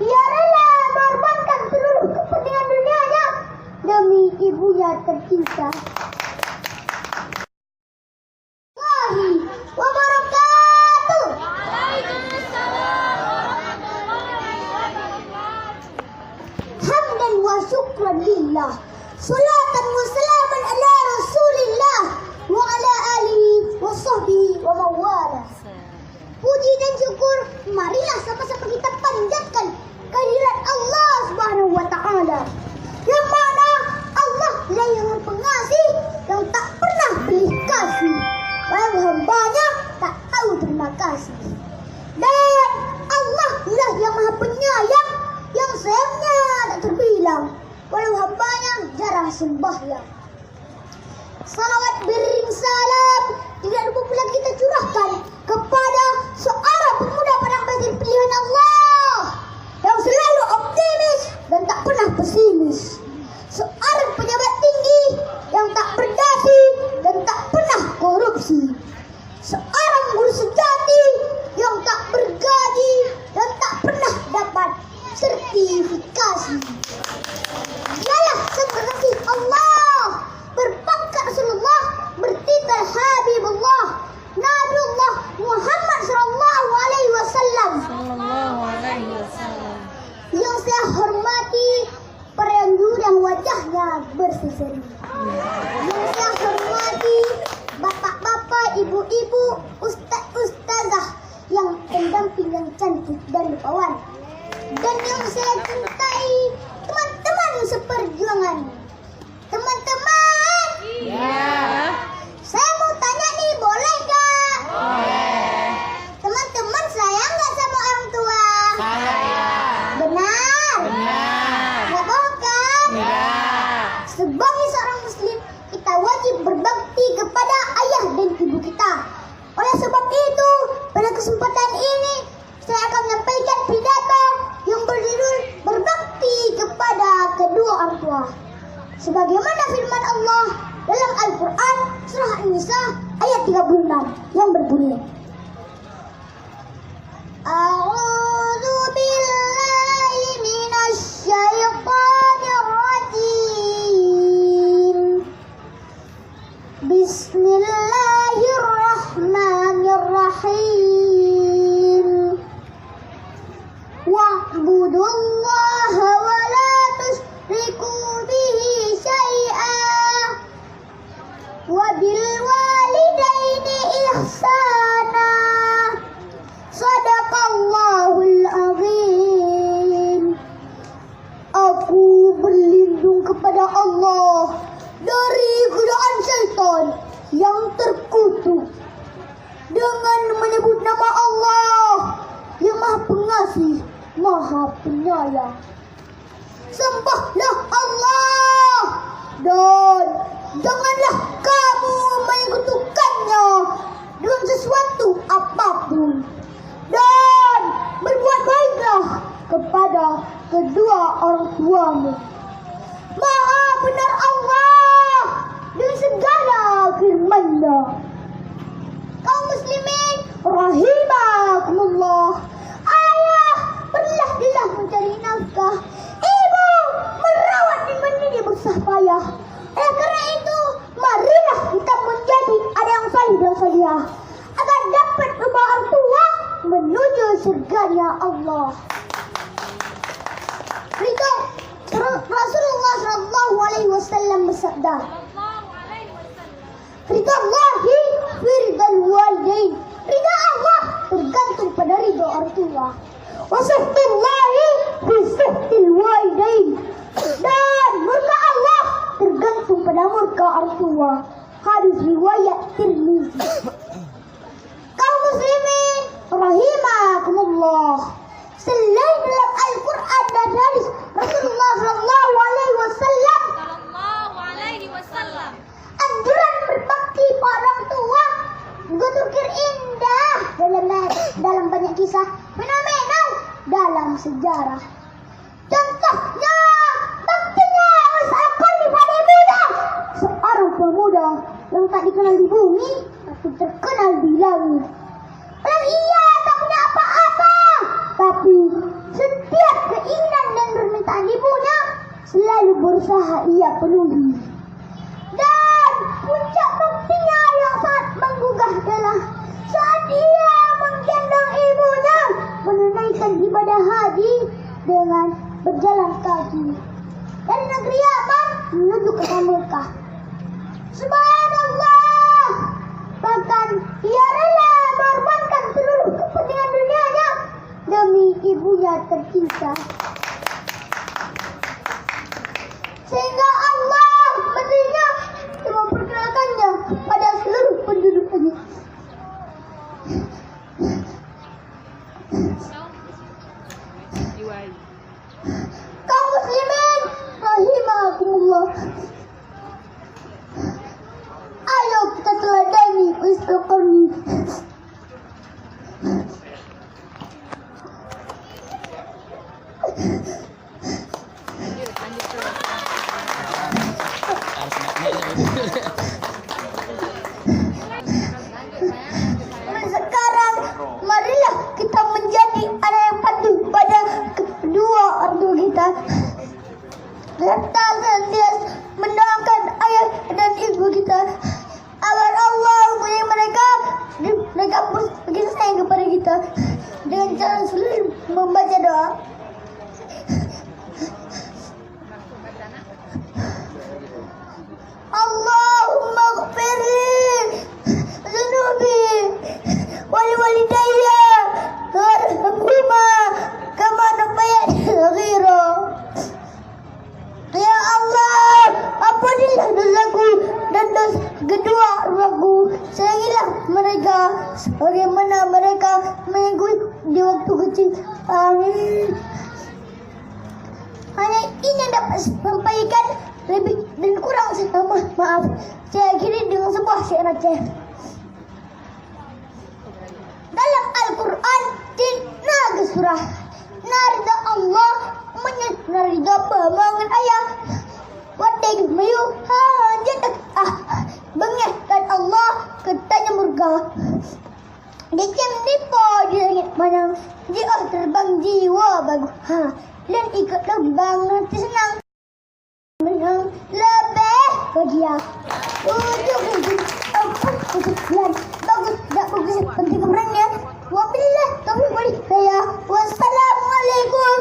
ia rela mengorbankan seluruh kepentingan dunianya demi ibunya tercinta. Wabarakatuh. Hamdan wa syukran lillah, salatan wa salaman ala rasulillah wa ala alihi wa sahbihi wa mawala. Puji dan syukur marilah sama-sama kita panjatkan kehadirat Allah Subhanahu wa taala, yang mana Allah lah yang pengasih, yang tak pernah belis kasih, walau hambanya tak tahu terima kasih. Dan Allah lah yang maha penyayang, yang sayangnya tak terbilang, walau hambanya jarang sembahyang. Salawat beriring salam tidak lupa pula kita curahkan kepada seorang pemuda padang pasir pilihan Allah yang selalu optimis dan tak pernah pesimis. Seorang pejabat tinggi yang tak berdasi dan tak pernah korupsi. Seorang guru sejati yang tak bergaji dan tak pernah dapat sertifikasi. Dialah sang kekasih Allah, berpangkat Rasulullah, bertitel Habibullah, Nabiullah Muhammad sallallahu alaihi wasallam. Yang saya hormati para yang jurang wajahnya berseri-seri. Yang saya hormati bapak-bapak, ibu-ibu, ustaz-ustazah yang pendamping yang cantik dan rupawan. Dan yang saya cintai teman-teman seperjuangan. Teman-teman, saya mau tanya nih, boleh gak? Boleh. Teman-teman sayang gak sama orang tua? Sayang. Benar? Benar. Gak bohong kan? Ya. Sebagai seorang muslim, kita wajib berbakti kepada ayah dan ibu kita. Oleh sebab itu, pada kesempatan ini saya akan menyampaikan pidato yang berjudul berbakti kepada kedua orang tua. Sebagaimana firman Allah dalam Al-Quran surah An-Nisa ayat 36 yang berbunyi, A'udzu billahi minasy syaithanir rajim. Bismillahirrahmanirrahim. Wa'budullaha wa la tusyriku bihi syai'an wa bil walidaini ihsana. Shadaqallahul azim. Aku berlindung kepada Allah dari godaan syaitan yang terkutuk dengan menyebut nama Allah yang Maha Pengasih, Maha Penyayang. Sembahlah Allah dan janganlah kamu menyekutukannya dengan sesuatu apapun, dan berbuat baiklah kepada kedua orang tuamu. Maha benar Allah dengan segala firman-Nya. Kaum muslimin rahimakumullah, ayah berlah-lah mencari nafkah, ibu merawat dan mendidik bersusah payah. Karena itu, marilah kita menjadi anak yang salih dan salihah agar dapat membawa orang tua menuju surganya Allah. Rasulullah sallallahu alaihi wasallam bersabda, Ridallahi wiridal walidain. Ridha Allah tergantung pada ridha orang tua. Wa suhtullahi fi suhtil walidain. Dan murka Allah tergantung pada murka orang tua. Hadis riwayat Tirmizi. Kaum muslimin rahimakumullah, selain dalam Al-Quran dan hadis Rasulullah sallallahu alaihi wasallam, anjuran berbakti pada orang tua juga terukir indah dalam banyak kisah fenomenal dalam sejarah. Contohnya baktinya Qarni pada ibunya, seorang pemuda yang tak dikenal di bumi tapi terkenal di langit. Dan ia tak punya apa-apa, Tapi setiap keinginan dan permintaan ibunya selalu berusaha ia penuhi. Dan puncak baktinya yang sangat menggugah adalah saat ia menggendong ibunya menunaikan ibadah haji dengan berjalan kaki dari negeri Yaman menuju ke Mekah. Subhanallah. Bahkan ia rela mengorbankan seluruh kepentingan dunianya demi ibunya tercinta. Sehingga Allah menterinya dan memperkenalkannya pada seluruh penduduk Aceh. Kaum muslimin rahimakumullah. Ayo kita teladani Uwais Qarni. Sekarang marilah kita menjadi anak yang patuh pada kedua orang tua kita. Serta senantiasa mendoakan ayah dan ibu kita agar Allah mempunyai mereka pun begitu sayang kepada kita dengan cara selalu membaca doa. Allahumma ghfirli dzunubi wali walidayya warhamhuma kama rabbayani shaghira. Ya Allah, ampunilah dosaku dan dosa kedua orangku. Sayangilah mereka sebagaimana mereka mengikuti di waktu kecil. Amin. Hanya ini yang dapat saya sampaikan, lebih dan kurang saya maaf. Saya akhiri dengan sebuah syair Aceh. Dalam Al-Quran di naga surah narida Allah narida pemangan ayah wadeg mayu hajadak bengihkan Allah ketanya murga dikem dipo di langit manang jika terbang jiwa bagus dan ikut terbang nanti senang menang lebih bahagia bagus tak bagus penting keberanian wabillah taufiq walhidayah wassalamualaikum